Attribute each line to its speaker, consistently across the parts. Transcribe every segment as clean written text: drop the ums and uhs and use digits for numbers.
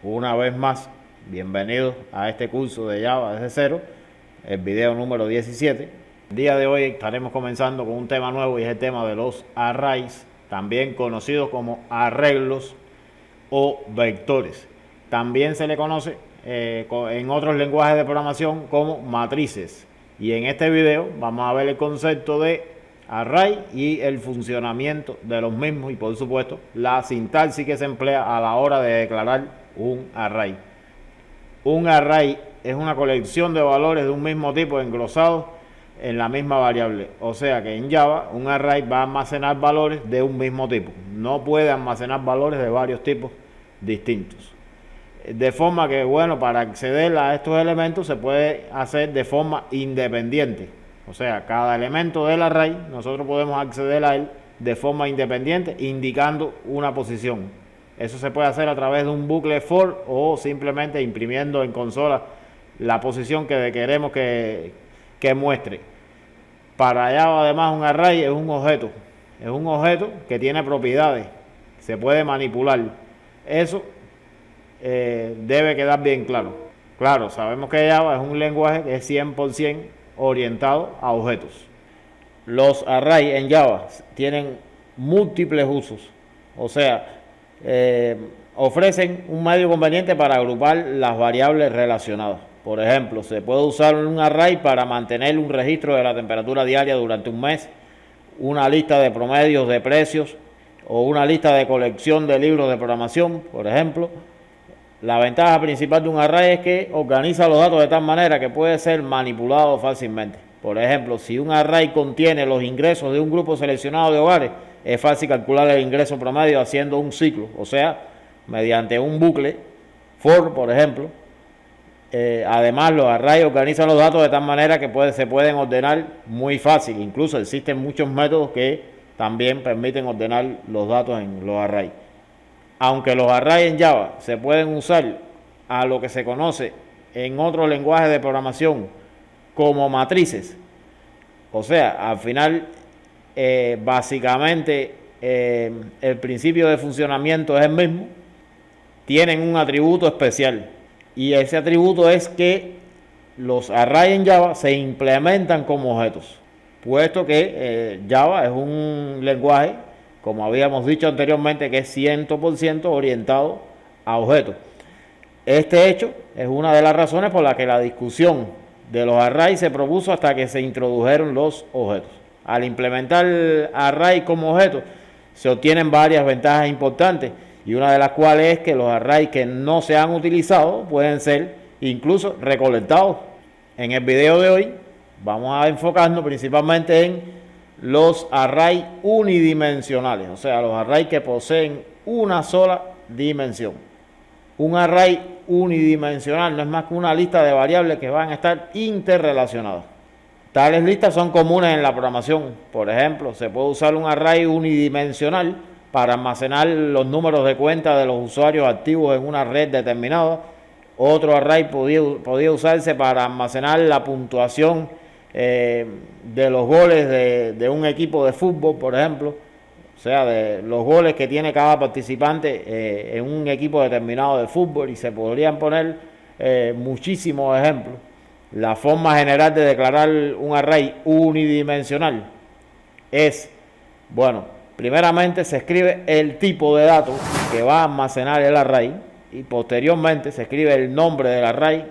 Speaker 1: Una vez más, bienvenidos a este curso de Java desde cero, el video número 17. El día de hoy estaremos comenzando con un tema nuevo y es el tema de los arrays, también conocidos como arreglos o vectores. También se le conoce en otros lenguajes de programación como matrices. Y en este video vamos a ver el concepto de array y el funcionamiento de los mismos y por supuesto la sintaxis que se emplea a la hora de declarar un array. Un array es una colección de valores de un mismo tipo engrosados en la misma variable. O sea que en Java un array va a almacenar valores de un mismo tipo. No puede almacenar valores de varios tipos distintos. De forma que, bueno, para acceder a estos elementos se puede hacer de forma independiente. O sea, cada elemento del array nosotros podemos acceder a él de forma independiente indicando una posición. Eso se puede hacer a través de un bucle for o simplemente imprimiendo en consola la posición que queremos que muestre. Para Java además un array es un objeto que tiene propiedades, se puede manipular. Eso debe quedar bien claro. Claro, sabemos que Java es un lenguaje que es 100% orientado a objetos. Los arrays en Java tienen múltiples usos, o sea, ofrecen un medio conveniente para agrupar las variables relacionadas. Por ejemplo, se puede usar un array para mantener un registro de la temperatura diaria durante un mes, una lista de promedios de precios o una lista de colección de libros de programación, por ejemplo. La ventaja principal de un array es que organiza los datos de tal manera que puede ser manipulado fácilmente. Por ejemplo, si un array contiene los ingresos de un grupo seleccionado de hogares, es fácil calcular el ingreso promedio haciendo un ciclo, o sea, mediante un bucle for, por ejemplo. Además, los arrays organizan los datos de tal manera que se pueden ordenar muy fácil. Incluso existen muchos métodos que también permiten ordenar los datos en los arrays. Aunque los arrays en Java se pueden usar a lo que se conoce en otros lenguajes de programación como matrices, o sea, al final básicamente el principio de funcionamiento es el mismo, tienen un atributo especial y ese atributo es que los arrays en Java se implementan como objetos, puesto que Java es un lenguaje, como habíamos dicho anteriormente, que es 100% orientado a objetos. Este hecho es una de las razones por las que la discusión de los arrays se propuso hasta que se introdujeron los objetos. Al implementar el array como objeto, se obtienen varias ventajas importantes, y una de las cuales es que los arrays que no se han utilizado pueden ser incluso recolectados. En el video de hoy vamos a enfocarnos principalmente en los arrays unidimensionales, o sea, los arrays que poseen una sola dimensión. Un array unidimensional no es más que una lista de variables que van a estar interrelacionadas. Tales listas son comunes en la programación. Por ejemplo, se puede usar un array unidimensional para almacenar los números de cuenta de los usuarios activos en una red determinada. Otro array podía usarse para almacenar la puntuación de los goles de un equipo de fútbol, por ejemplo, o sea, de los goles que tiene cada participante en un equipo determinado de fútbol, y se podrían poner muchísimos ejemplos. La forma general de declarar un array unidimensional es, bueno, primeramente se escribe el tipo de datos que va a almacenar el array y posteriormente se escribe el nombre del array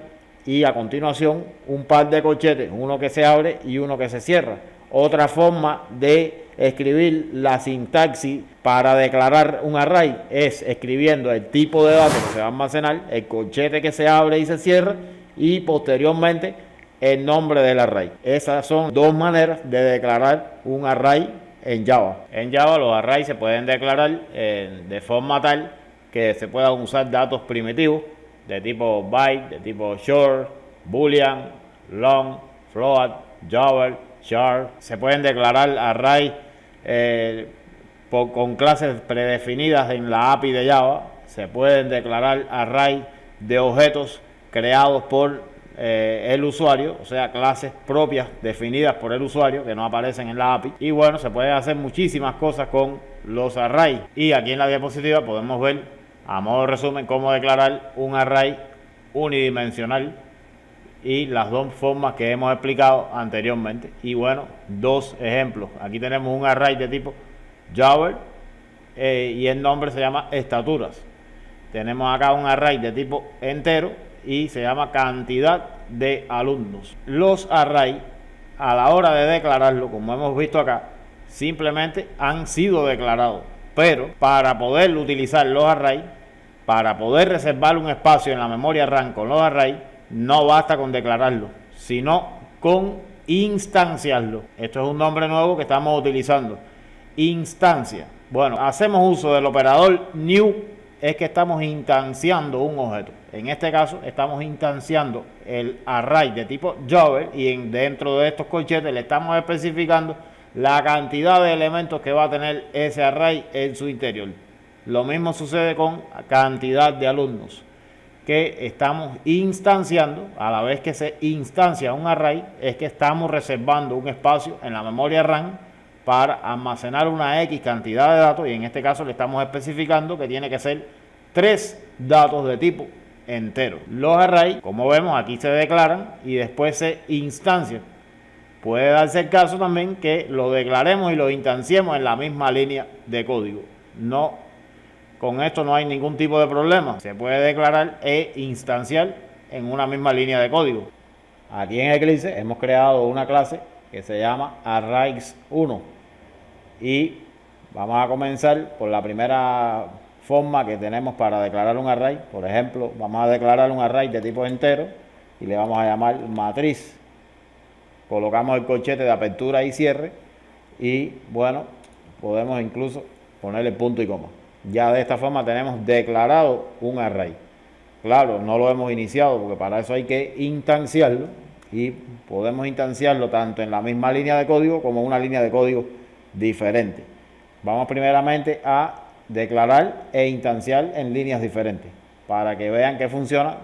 Speaker 1: y a continuación un par de corchetes, uno que se abre y uno que se cierra. Otra forma de escribir la sintaxis para declarar un array es escribiendo el tipo de datos que se va a almacenar, el corchete que se abre y se cierra y posteriormente el nombre del array. Esas son dos maneras de declarar un array en Java. En Java los arrays se pueden declarar de forma tal que se puedan usar datos primitivos de tipo byte, de tipo short, boolean, long, float, double, char. Se pueden declarar arrays con clases predefinidas en la API de Java. Se pueden declarar arrays de objetos creados por el usuario, o sea, clases propias definidas por el usuario que no aparecen en la API. Y bueno, se pueden hacer muchísimas cosas con los arrays. Y aquí en la diapositiva podemos ver A modo de resumen, cómo declarar un array unidimensional y las dos formas que hemos explicado anteriormente. Y bueno, dos ejemplos. Aquí tenemos un array de tipo Java y el nombre se llama estaturas. Tenemos acá un array de tipo entero y se llama cantidad de alumnos. Los arrays, a la hora de declararlo, como hemos visto acá, simplemente han sido declarados. Pero para poder utilizar los arrays, para poder reservar un espacio en la memoria RAM con los arrays, no basta con declararlo, sino con instanciarlo. Esto es un nombre nuevo que estamos utilizando. Instancia. Bueno, hacemos uso del operador new, es que estamos instanciando un objeto. En este caso, estamos instanciando el array de tipo Java y dentro de estos corchetes le estamos especificando la cantidad de elementos que va a tener ese array en su interior. Lo mismo sucede con cantidad de alumnos, que estamos instanciando. A la vez que se instancia un array, es que estamos reservando un espacio en la memoria RAM para almacenar una X cantidad de datos, y en este caso le estamos especificando que tiene que ser 3 datos de tipo entero. Los arrays, como vemos, aquí se declaran y después se instancian. Puede darse el caso también que lo declaremos y lo instanciemos en la misma línea de código. Con esto no hay ningún tipo de problema. Se puede declarar e instanciar en una misma línea de código. Aquí en Eclipse hemos creado una clase que se llama Arrays1 y vamos a comenzar por la primera forma que tenemos para declarar un array. Por ejemplo, vamos a declarar un array de tipo entero y le vamos a llamar matriz. Colocamos el corchete de apertura y cierre y bueno, podemos incluso ponerle punto y coma. Ya de esta forma tenemos declarado un array. Claro, no lo hemos iniciado porque para eso hay que instanciarlo y podemos instanciarlo tanto en la misma línea de código como en una línea de código diferente. Vamos primeramente a declarar e instanciar en líneas diferentes para que vean que funciona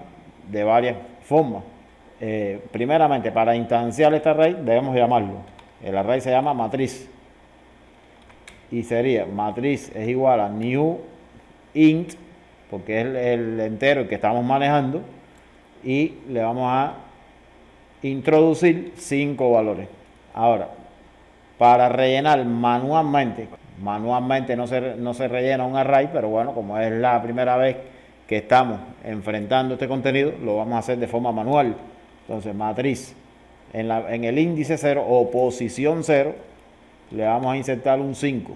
Speaker 1: de varias formas. Primeramente, para instanciar este array debemos llamarlo. El array se llama matriz y sería matriz es igual a new int, porque es el entero que estamos manejando, y le vamos a introducir 5 valores. Ahora, para rellenar manualmente no se rellena un array, pero bueno, como es la primera vez que estamos enfrentando este contenido, lo vamos a hacer de forma manual. Entonces, matriz, en el índice 0 o posición 0, le vamos a insertar un 5.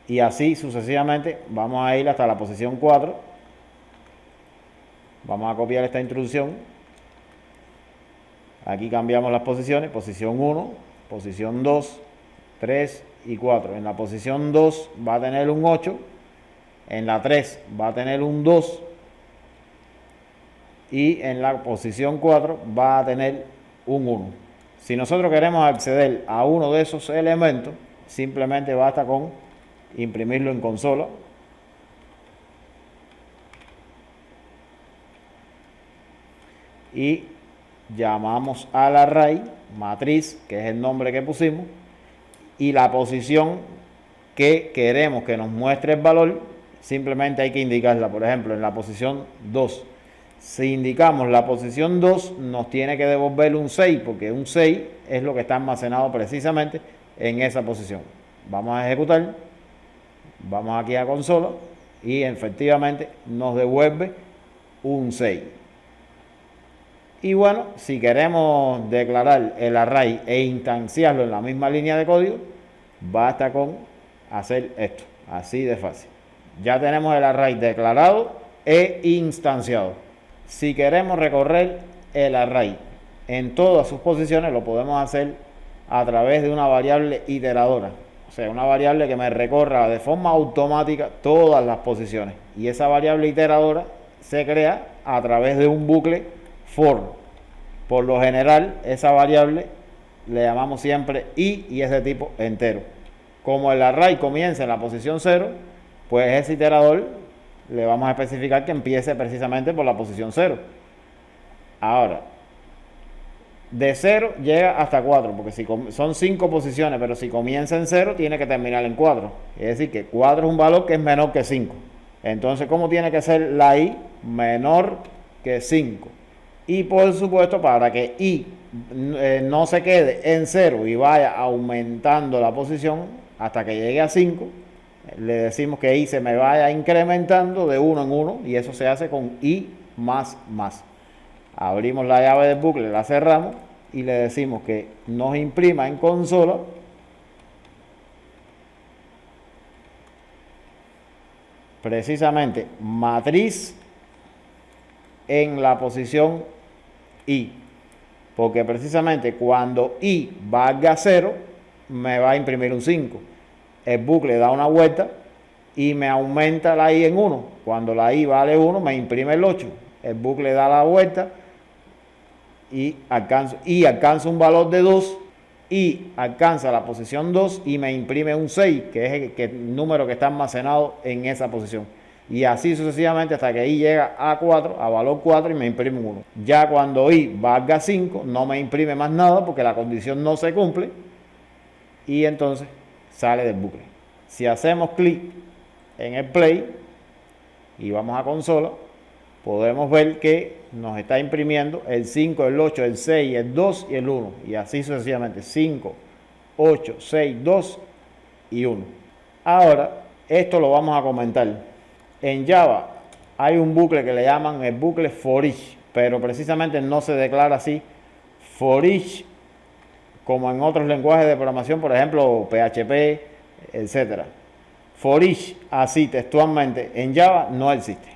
Speaker 1: Y así sucesivamente vamos a ir hasta la posición 4. Vamos a copiar esta instrucción. Aquí cambiamos las posiciones, posición 1, posición 2, 3 y 4. En la posición 2 va a tener un 8, en la 3 va a tener un 2 y en la posición 4 va a tener un 1. Si nosotros queremos acceder a uno de esos elementos, simplemente basta con imprimirlo en consola. Y llamamos al array matriz, que es el nombre que pusimos, y la posición que queremos que nos muestre el valor, simplemente hay que indicarla. Por ejemplo, en la posición 2. Si indicamos la posición 2, nos tiene que devolver un 6, porque un 6 es lo que está almacenado precisamente en esa posición. Vamos a ejecutar, vamos aquí a consola y efectivamente nos devuelve un 6. Y bueno, si queremos declarar el array e instanciarlo en la misma línea de código, basta con hacer esto, así de fácil. Ya tenemos el array declarado e instanciado. Si queremos recorrer el array en todas sus posiciones, lo podemos hacer a través de una variable iteradora. O sea, una variable que me recorra de forma automática todas las posiciones. Y esa variable iteradora se crea a través de un bucle for. Por lo general, esa variable le llamamos siempre y es de tipo entero. Como el array comienza en la posición 0, pues ese iterador le vamos a especificar que empiece precisamente por la posición 0. Ahora, de 0 llega hasta 4, porque si son 5 posiciones, pero si comienza en 0, tiene que terminar en 4. Es decir, que 4 es un valor que es menor que 5. Entonces, ¿cómo tiene que ser la i? Menor que 5. Y por supuesto, para que i no se quede en 0 y vaya aumentando la posición hasta que llegue a 5, le decimos que i se me vaya incrementando de 1 en 1, y eso se hace con i más más. Abrimos la llave del bucle, la cerramos y le decimos que nos imprima en consola precisamente matriz en la posición i, porque precisamente cuando i valga 0 me va a imprimir un 5. El bucle da una vuelta y me aumenta la i en 1. Cuando la i vale 1 me imprime el 8. El bucle da la vuelta y alcanza un valor de 2, y alcanza la posición 2 y me imprime un 6, que es el número que está almacenado en esa posición. Y así sucesivamente hasta que i llega a 4, a valor 4, y me imprime un 1. Ya cuando i valga 5 no me imprime más nada porque la condición no se cumple y entonces sale del bucle. Si hacemos clic en el play y vamos a consola, podemos ver que nos está imprimiendo el 5, el 8, el 6, el 2 y el 1. Y así sucesivamente. 5, 8, 6, 2 y 1. Ahora, esto lo vamos a comentar. En Java hay un bucle que le llaman el bucle for each, pero precisamente no se declara así for each como en otros lenguajes de programación, por ejemplo PHP, etcétera. For each, así textualmente, en Java no existe.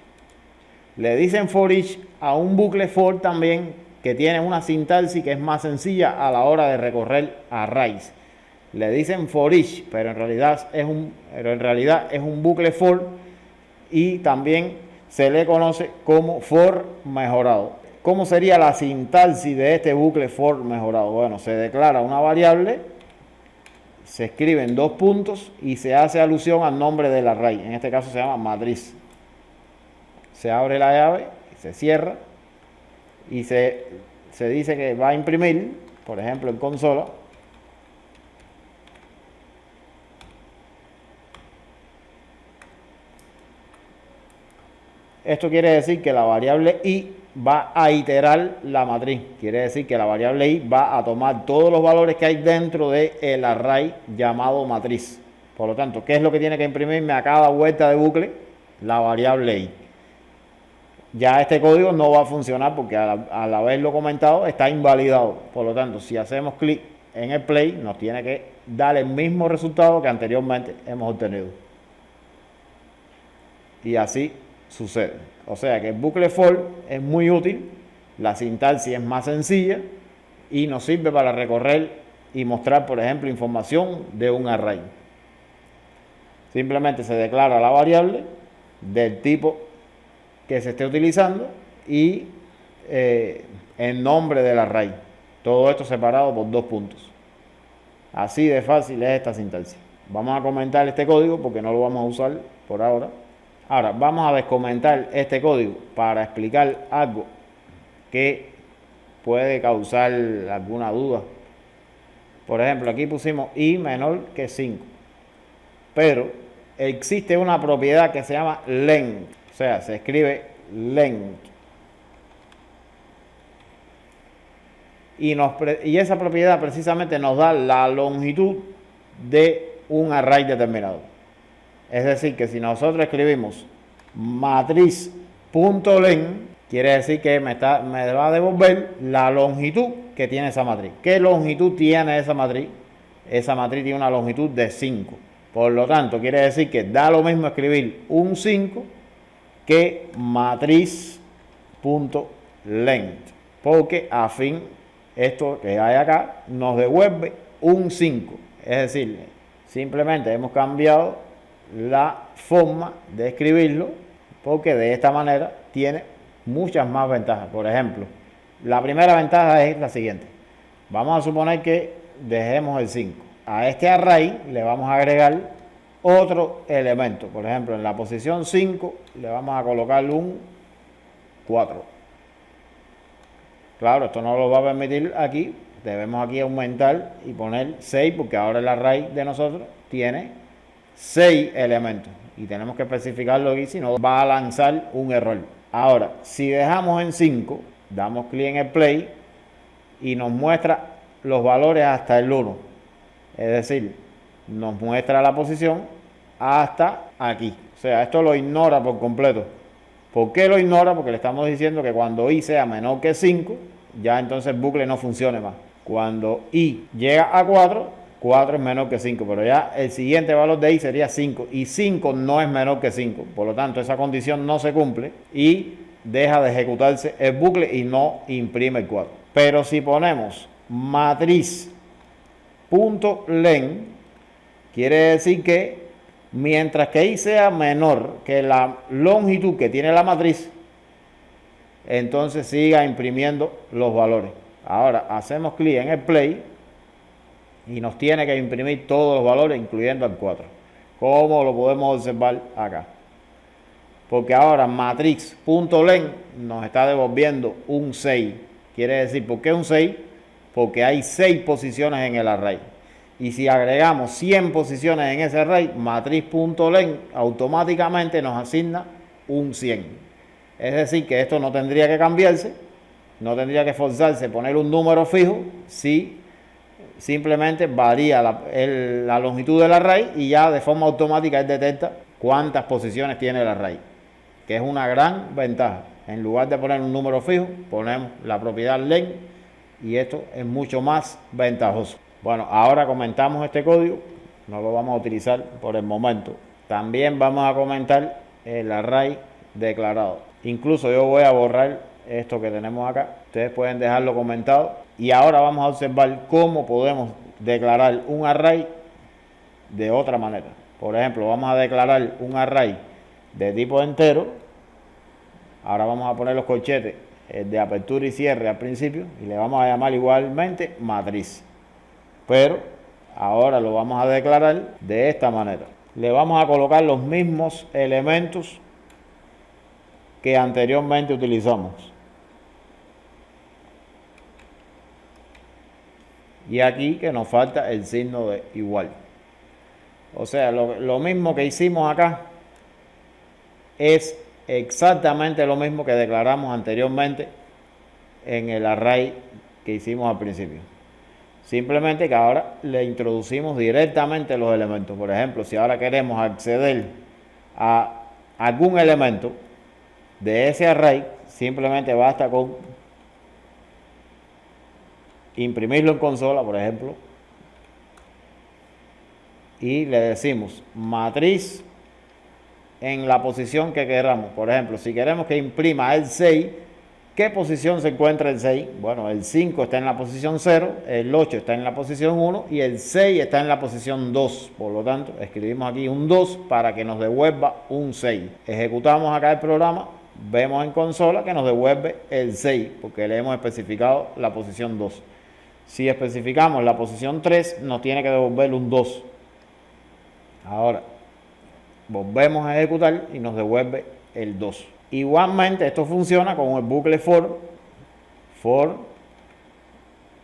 Speaker 1: Le dicen for each a un bucle for también que tiene una sintaxis que es más sencilla a la hora de recorrer arrays. Le dicen for each, pero en realidad es un bucle for, y también se le conoce como for mejorado. ¿Cómo sería la sintaxis de este bucle for mejorado? Bueno, se declara una variable, se escriben 2 puntos y se hace alusión al nombre del array. En este caso se llama matriz. Se abre la llave, se cierra y se dice que va a imprimir, por ejemplo en consola, esto quiere decir que la variable i va a iterar la matriz. Quiere decir que la variable i va a tomar todos los valores que hay dentro del array llamado matriz. Por lo tanto, ¿qué es lo que tiene que imprimirme a cada vuelta de bucle? La variable i. Ya este código no va a funcionar porque al haberlo comentado está invalidado. Por lo tanto, si hacemos clic en el play, nos tiene que dar el mismo resultado que anteriormente hemos obtenido. Y así sucede. O sea que el bucle for es muy útil, la sintaxis es más sencilla y nos sirve para recorrer y mostrar, por ejemplo, información de un array. Simplemente se declara la variable del tipo que se esté utilizando y el nombre del array. Todo esto separado por 2 puntos. Así de fácil es esta sintaxis. Vamos a comentar este código porque no lo vamos a usar por ahora. Ahora vamos a descomentar este código para explicar algo que puede causar alguna duda. Por ejemplo, aquí pusimos i menor que 5, pero existe una propiedad que se llama length, o sea, se escribe length. Y esa propiedad precisamente nos da la longitud de un array determinado. Es decir, que si nosotros escribimos matriz.length, quiere decir que me va a devolver la longitud que tiene esa matriz. ¿Qué longitud tiene esa matriz? Esa matriz tiene una longitud de 5. Por lo tanto, quiere decir que da lo mismo escribir un 5 que matriz.length, porque a fin esto que hay acá nos devuelve un 5. Es decir, simplemente hemos cambiado la forma de escribirlo, porque de esta manera tiene muchas más ventajas. Por ejemplo, la primera ventaja es la siguiente. Vamos a suponer que dejemos el 5. A este array le vamos a agregar otro elemento. Por ejemplo, en la posición 5 le vamos a colocar un 4. Claro, esto no lo va a permitir aquí. Debemos aquí aumentar y poner 6, porque ahora el array de nosotros tiene 6 elementos. y tenemos que especificarlo aquí, si no va a lanzar un error. Ahora, si dejamos en 5, damos clic en el play y nos muestra los valores hasta el 1. Es decir, nos muestra la posición hasta aquí. O sea, esto lo ignora por completo. ¿Por qué lo ignora? Porque le estamos diciendo que cuando i sea menor que 5, ya entonces el bucle no funcione más. Cuando i llega a 4, 4 es menor que 5, pero ya el siguiente valor de i sería 5, y 5 no es menor que 5. Por lo tanto, esa condición no se cumple y deja de ejecutarse el bucle y no imprime el cuadro. Pero si ponemos matriz.len, quiere decir que mientras que i sea menor que la longitud que tiene la matriz, entonces siga imprimiendo los valores. Ahora hacemos clic en el play y nos tiene que imprimir todos los valores, incluyendo el 4. ¿Cómo lo podemos observar acá? Porque ahora matrix.len nos está devolviendo un 6. Quiere decir, ¿por qué un 6? Porque hay 6 posiciones en el array. Y si agregamos 100 posiciones en ese array, matriz.len automáticamente nos asigna un 100. Es decir, que esto no tendría que cambiarse, no tendría que forzarse a poner un número fijo, si simplemente varía la longitud del array y ya de forma automática él detecta cuántas posiciones tiene el array, que es una gran ventaja. En lugar de poner un número fijo, ponemos la propiedad len y esto es mucho más ventajoso. Bueno, ahora comentamos este código, no lo vamos a utilizar por el momento. También vamos a comentar el array declarado. Incluso yo voy a borrar esto que tenemos acá. Ustedes pueden dejarlo comentado. Y ahora vamos a observar cómo podemos declarar un array de otra manera. Por ejemplo, vamos a declarar un array de tipo entero. Ahora vamos a poner los corchetes de apertura y cierre al principio y le vamos a llamar igualmente matriz. Pero ahora lo vamos a declarar de esta manera. Le vamos a colocar los mismos elementos que anteriormente utilizamos. Y aquí que nos falta el signo de igual. O sea, lo mismo que hicimos acá es exactamente lo mismo que declaramos anteriormente en el array que hicimos al principio. Simplemente que ahora le introducimos directamente los elementos. Por ejemplo, si ahora queremos acceder a algún elemento de ese array, simplemente basta con imprimirlo en consola, por ejemplo, y le decimos matriz en la posición que queramos. Por ejemplo, si queremos que imprima el 6, ¿qué posición se encuentra el 6? Bueno, el 5 está en la posición 0, el 8 está en la posición 1 y el 6 está en la posición 2. Por lo tanto, escribimos aquí un 2 para que nos devuelva un 6. Ejecutamos acá el programa, vemos en consola que nos devuelve el 6 porque le hemos especificado la posición 2. Si especificamos la posición 3, nos tiene que devolver un 2. Ahora, volvemos a ejecutar y nos devuelve el 2. Igualmente, esto funciona con el bucle for. For,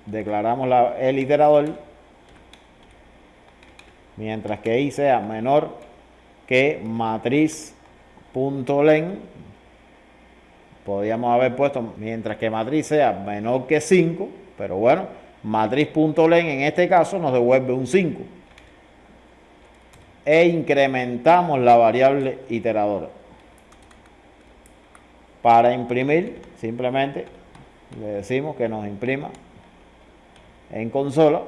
Speaker 1: declaramos el iterador, mientras que i sea menor que matriz.len. Podríamos haber puesto mientras que matriz sea menor que 5, pero bueno, matriz.len en este caso nos devuelve un 5. E incrementamos la variable iteradora. Para imprimir, simplemente le decimos que nos imprima en consola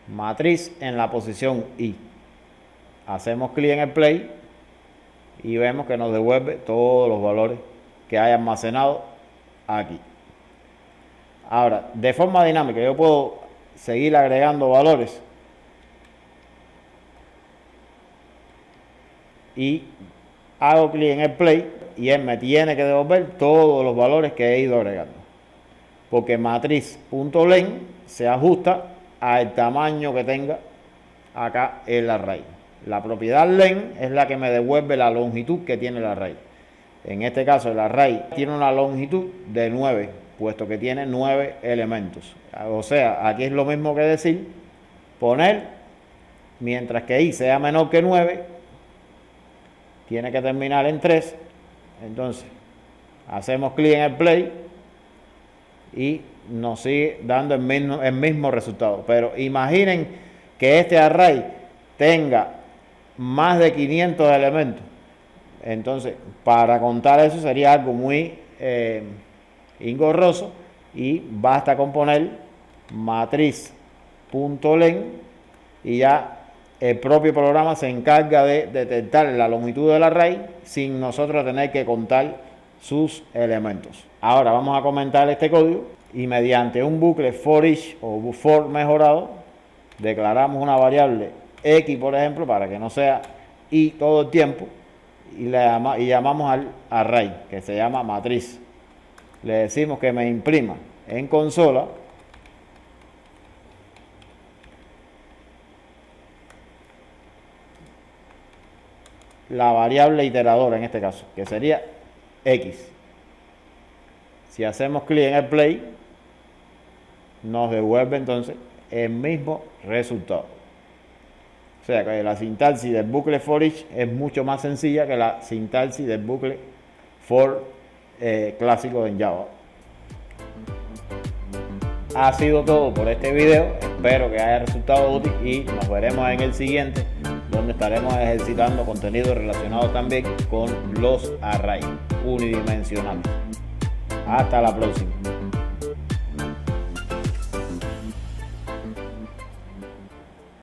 Speaker 1: matriz en la posición i. Hacemos clic en el play y vemos que nos devuelve todos los valores que haya almacenado aquí. Ahora, de forma dinámica, yo puedo seguir agregando valores y hago clic en el play y él me tiene que devolver todos los valores que he ido agregando, porque matriz.len se ajusta al tamaño que tenga acá el array. La propiedad len es la que me devuelve la longitud que tiene el array. En este caso el array tiene una longitud de 9, puesto que tiene 9 elementos. O sea, aquí es lo mismo que decir poner, mientras que i sea menor que 9, tiene que terminar en 3. Entonces, hacemos clic en el play y nos sigue dando el mismo resultado. Pero imaginen que este array tenga más de 500 elementos. Entonces, para contar eso sería algo muy engorroso, y basta con poner matriz.len y ya el propio programa se encarga de detectar la longitud del array sin nosotros tener que contar sus elementos. Ahora vamos a comentar este código y mediante un bucle for each o for mejorado declaramos una variable x, por ejemplo, para que no sea y todo el tiempo, y llamamos al array que se llama matriz. Le decimos que me imprima en consola la variable iteradora, en este caso, que sería x. Si hacemos clic en el play, nos devuelve entonces el mismo resultado. O sea que la sintaxis del bucle for each es mucho más sencilla que la sintaxis del bucle for clásico en Java. Ha sido todo por este video, espero que haya resultado útil y nos veremos en el siguiente, donde estaremos ejercitando contenido relacionado también con los arrays unidimensionales. Hasta la próxima.